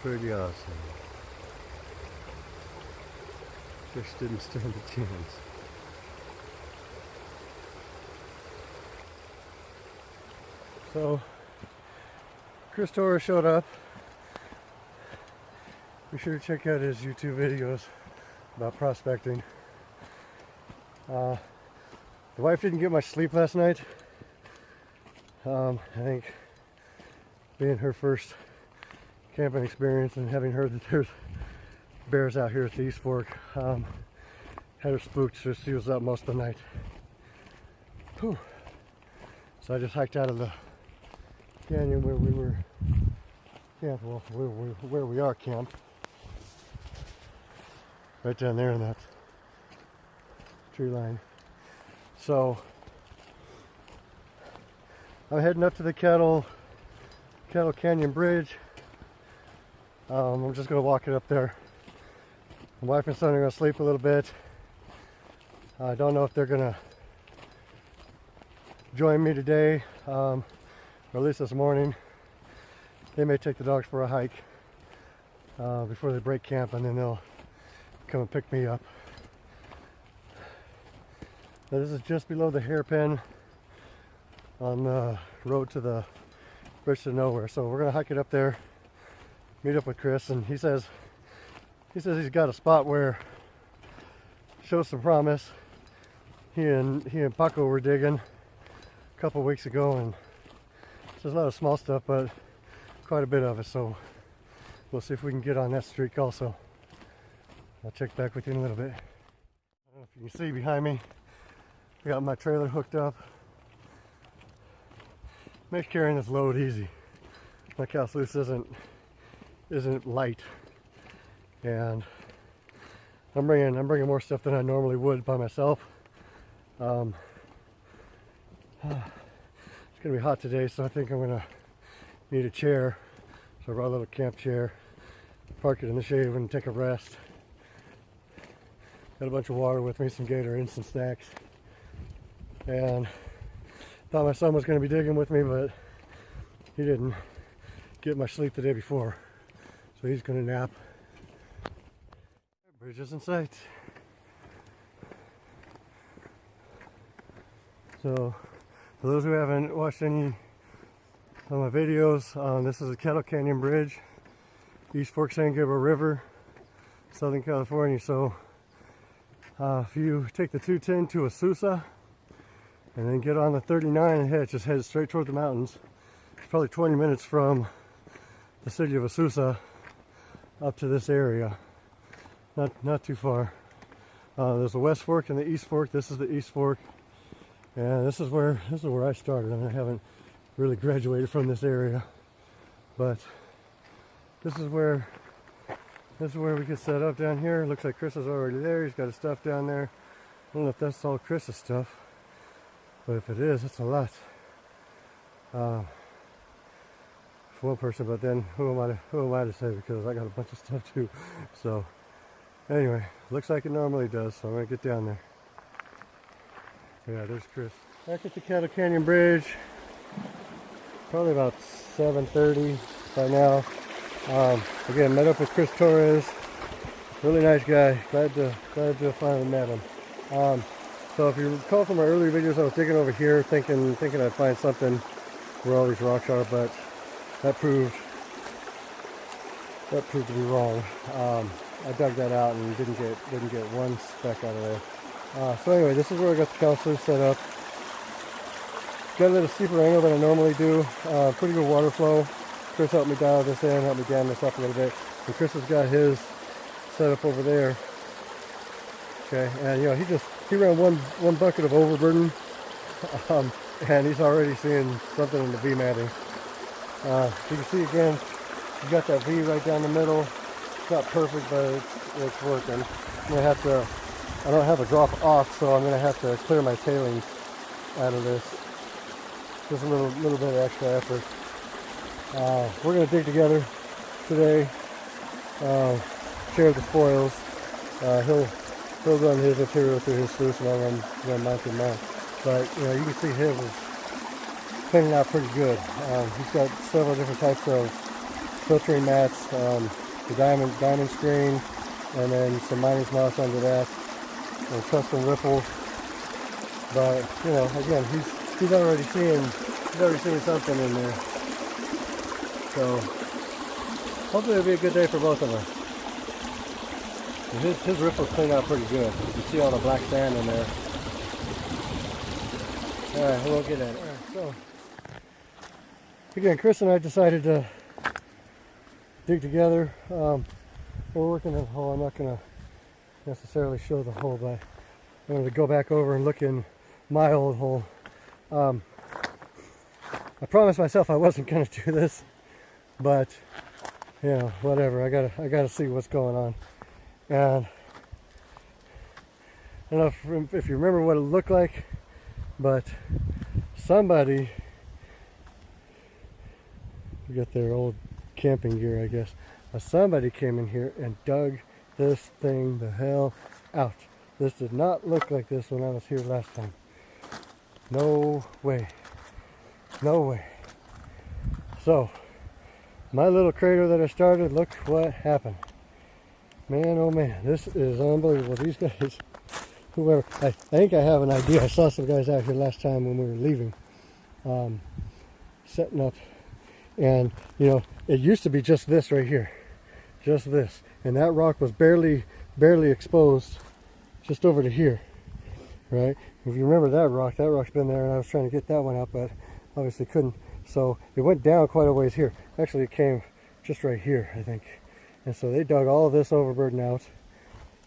Pretty awesome. Fish didn't stand a chance. So, Chris Torres showed up. Be sure to check out his YouTube videos about prospecting. The wife didn't get much sleep last night. I think being her first camping experience and having heard that there's bears out here at the East Fork had her spooked, so she was up most of the night. Whew. So I just hiked out of the canyon where we were camped, well, where we are camped. Right down there in that tree line. So I'm heading up to the Cattle Canyon Bridge. I'm just gonna walk it up there. My wife and son are gonna sleep a little bit. I don't know if they're gonna join me today, or at least this morning. They may take the dogs for a hike before they break camp, and then they'll come and pick me up. Now, this is just below the hairpin on the road to the bridge to nowhere. So we're gonna hike it up there, meet up with Chris, and he says he's got a spot where shows some promise. He and Paco were digging a couple weeks ago, and there's a lot of small stuff, but quite a bit of it. So we'll see if we can get on that streak also. I'll check back with you in a little bit. I don't know if you can see behind me, I got my trailer hooked up. Makes carrying this load easy. My cast loose isn't light, and I'm bringing more stuff than I normally would by myself. It's gonna be hot today, so I think I'm gonna need a chair. So I brought a little camp chair, park it in the shade and take a rest. Got a bunch of water with me, some Gatorade and some snacks. And thought my son was going to be digging with me, but he didn't get much sleep the day before. So he's going to nap. Bridge is in sight. So for those who haven't watched any of my videos, this is the Cattle Canyon Bridge, East Fork San Gabriel River, Southern California. So if you take the 210 to Azusa and then get on the 39 and just head straight toward the mountains, it's probably 20 minutes from the city of Azusa up to this area. Not too far. There's the West Fork and the East Fork. This is the East Fork, and this is where I started. I mean, I haven't really graduated from this area, but this is where we get set up down here. Looks like Chris is already there. He's got his stuff down there. I don't know if that's all Chris's stuff, but if it is, it's a lot. For one person, but then who am I to say, because I got a bunch of stuff too. So anyway, looks like it normally does, so I'm gonna get down there. Yeah, there's Chris. Back at the Cattle Canyon Bridge. Probably about 7:30 by now. Again, met up with Chris Torres. Really nice guy. Glad to finally met him. So if you recall from my earlier videos, I was digging over here, thinking I'd find something where all these rocks are, but that proved to be wrong. I dug that out and didn't get one speck out of there. So anyway, this is where I got the counselor set up. Got a little steeper angle than I normally do. Pretty good water flow. Chris helped me dial this in, helped me dam this up a little bit. And Chris has got his set up over there. Okay, and you know, he ran one bucket of overburden, and he's already seeing something in the V matting. You can see again, you got that V right down the middle. It's not perfect, but it's working. I don't have a drop off, so I'm gonna have to clear my tailings out of this. Just a little bit of extra effort. We're going to dig together today, share the spoils. He'll run his material through his sluice, and I'll run mine through mine. But you know, you can see his is cleaning out pretty good. He's got several different types of filtering mats, the diamond screen, and then some miner's moss under that, and custom ripples. But you know, again, he's already seeing something in there. So hopefully it'll be a good day for both of us. His ripples clean out pretty good. You can see all the black sand in there. Alright, we'll get at it. Alright, so again, Chris and I decided to dig together. We're working on the hole. I'm not going to necessarily show the hole, but I'm going to go back over and look in my old hole. I promised myself I wasn't going to do this, but you know, whatever. I gotta see what's going on. And I don't know if you remember what it looked like, but somebody, we got their old camping gear, I guess. Somebody came in here and dug this thing the hell out. This did not look like this when I was here last time. No way. No way. So, my little crater that I started, look what happened. Man, oh man, this is unbelievable. These guys, whoever, I think I have an idea. I saw some guys out here last time when we were leaving, setting up. And, you know, it used to be just this right here. Just this. And that rock was barely exposed just over to here. Right? If you remember that rock's been there, and I was trying to get that one out, but obviously couldn't. So it went down quite a ways here. Actually, it came just right here, I think. And so they dug all of this overburden out,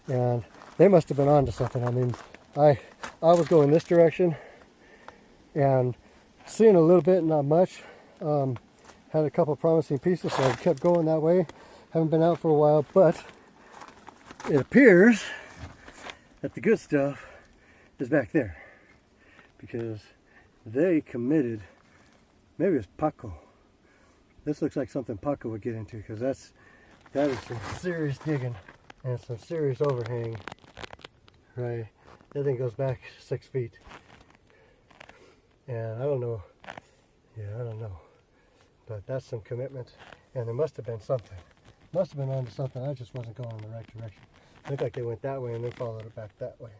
and they must have been onto something. I mean, I was going this direction and seeing a little bit, not much. Had a couple promising pieces, so I kept going that way. Haven't been out for a while, but it appears that the good stuff is back there, because they committed. Maybe it's Paco. This looks like something Paco would get into, because that is some serious digging and some serious overhang. Right, that thing goes back 6 feet, and I don't know. Yeah, I don't know, but that's some commitment, and there must have been something. Must have been onto something. I just wasn't going in the right direction. It looked like they went that way and then followed it back that way.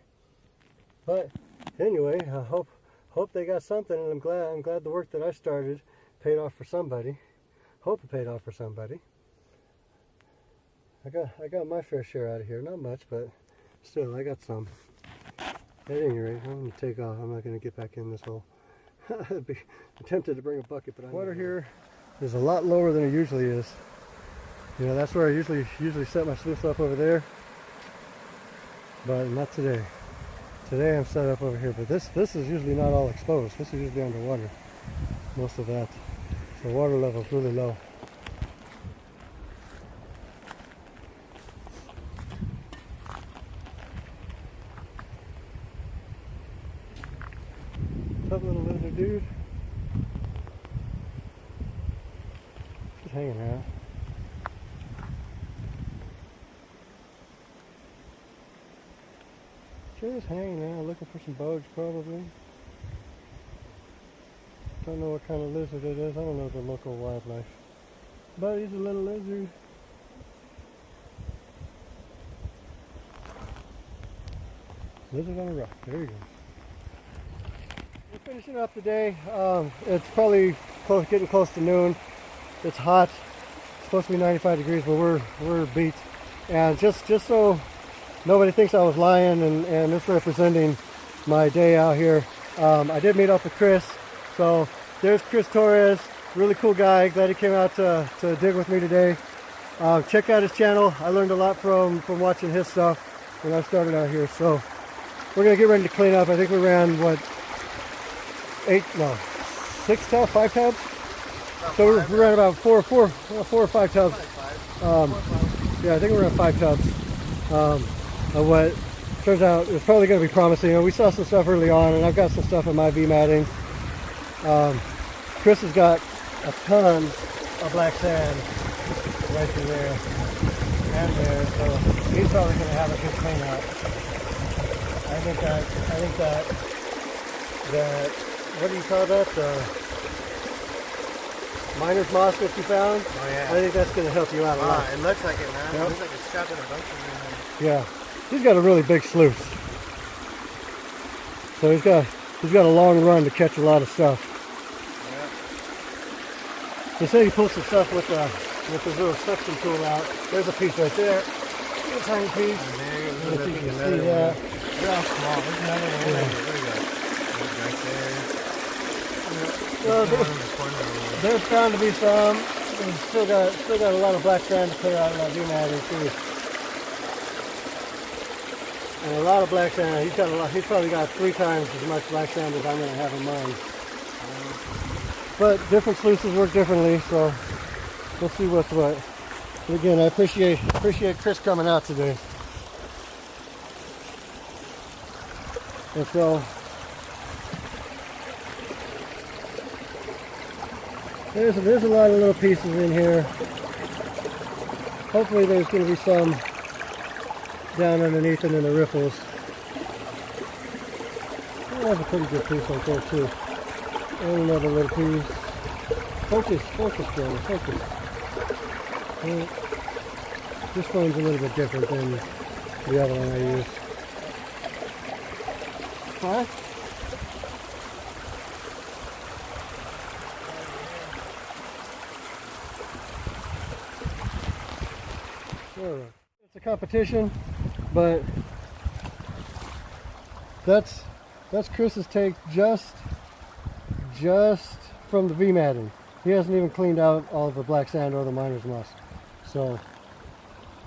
But anyway, I hope they got something, and I'm glad the work that I started paid off for somebody. Hope it paid off for somebody. I got my fair share out of here. Not much, but still, I got some. At any rate, I'm going to take off. I'm not going to get back in this hole. I'd be tempted to bring a bucket, but water here is a lot lower than it usually is. You know, that's where I usually set my sluice up over there, but not today. Today I'm set up over here, but this is usually not all exposed. This is usually underwater, most of that. So water level is really low. What's up, little lizard dude? Just hanging out. Just hanging out, looking for some bugs probably. Don't know what kind of lizard it is. I don't know the local wildlife. But he's a little lizard. Lizard on a rock. There you go. We're finishing up the day. It's probably getting close to noon. It's hot. It's supposed to be 95 degrees, but we're beat. And just so nobody thinks I was lying and misrepresenting my day out here, I did meet up with Chris. So there's Chris Torres, really cool guy. Glad he came out to dig with me today. Check out his channel. I learned a lot from watching his stuff when I started out here. So we're gonna get ready to clean up. I think we ran what, 5 tubs. So we ran about four or 5 tubs. Yeah, I think we ran 5 tubs. Of what turns out is probably going to be promising. You know, we saw some stuff early on, and I've got some stuff in my V matting. Chris has got a ton of black sand right through there and there, so he's probably going to have a good clean out. I think that what do you call that? miner's moss that you found. Oh yeah. I think that's going to help you out a lot. It looks like it, man. Yep. It looks like it's trapped in a bunch of them. Yeah, he's got a really big sluice. So he's got a long run to catch a lot of stuff. Yeah. They say he pulls some stuff with his little suction tool out. There's a piece right there. A tiny piece. And there I don't know if you can see another that. one. They're all small. There's another one. Yeah. There we go. There's right there. Well, There's one in the corner over there. there's bound to be some. We've still got a lot of black sand to clear out of that VMAT too. And a lot of black sand. He's probably got 3 times as much black sand as I'm going to have in mine. But different sluices work differently, so we'll see what's what. But again, I appreciate Chris coming out today. And so there's a lot of little pieces in here. Hopefully there's going to be some down underneath and in the riffles. Oh, that's a pretty good piece right there too. And another little piece. Focus, Jeremy, focus. Well, this one's a little bit different than the other one I used. Huh? It's a competition, but that's Chris's take just from the V-matting. He hasn't even cleaned out all of the black sand or the miner's moss. So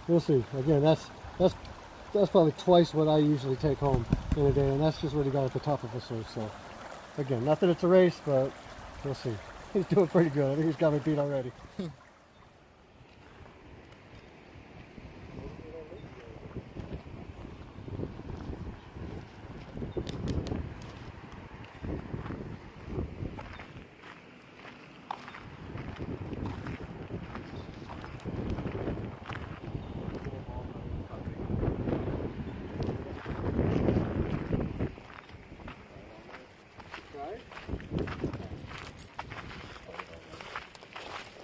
we'll see. Again, that's probably twice what I usually take home in a day, and that's just what he got at the top of his sluice. So again, not that it's a race, but we'll see. He's doing pretty good. I think he's got me beat already.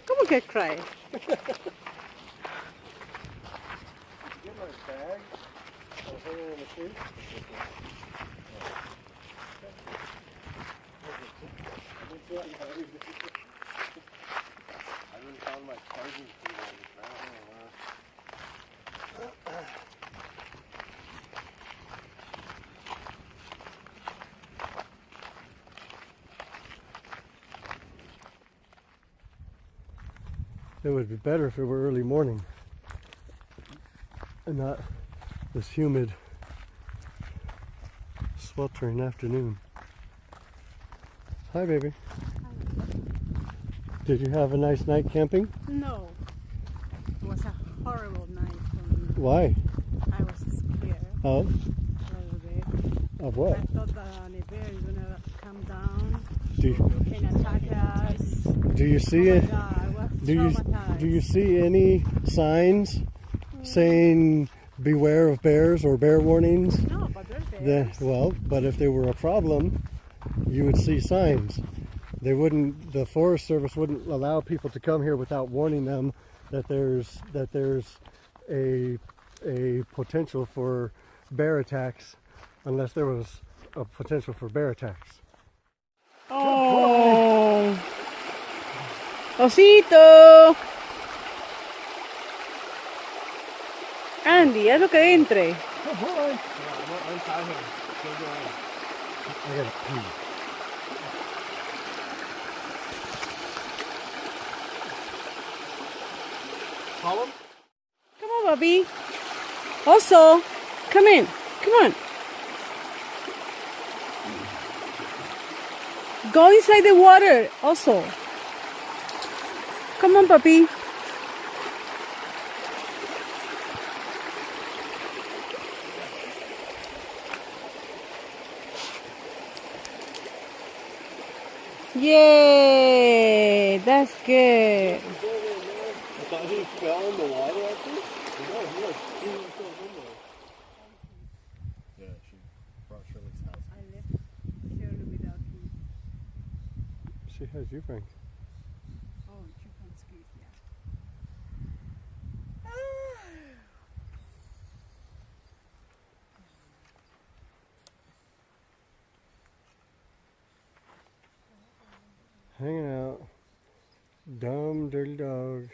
¿Cómo que cry? Get my bag. I was hanging in the tree. I even found my charging cable on the ground. It would be better if it were early morning and not this humid, sweltering afternoon. Hi, baby. Did you have a nice night camping? No. It was a horrible night for me. Why? I was scared Of? a little bit. Of what? I thought that the bear is gonna come down Do you, and attack us. do you see Oh my it? God, I was Do traumatized. you see any signs saying beware of bears or bear warnings? No, but there's bears. Well, but if there were a problem, you would see signs. They wouldn't. The Forest Service wouldn't allow people to come here without warning them that there's a potential for bear attacks, unless there was a potential for bear attacks. Oh, osito. Andy, haz lo que entre. Good boy. I'm inside him. Still going. I gotta pee. Call him? Come on, Bobby. Also, come in. Come on. Go inside the water also. Come on, puppy. Yay! That's good. I thought he fell in the water after? No, he was himself in there. Yeah, she brought Shirley's house. I left Shirley without you. She has you, Frank. Oh, hanging out. Dumb, dirty dog.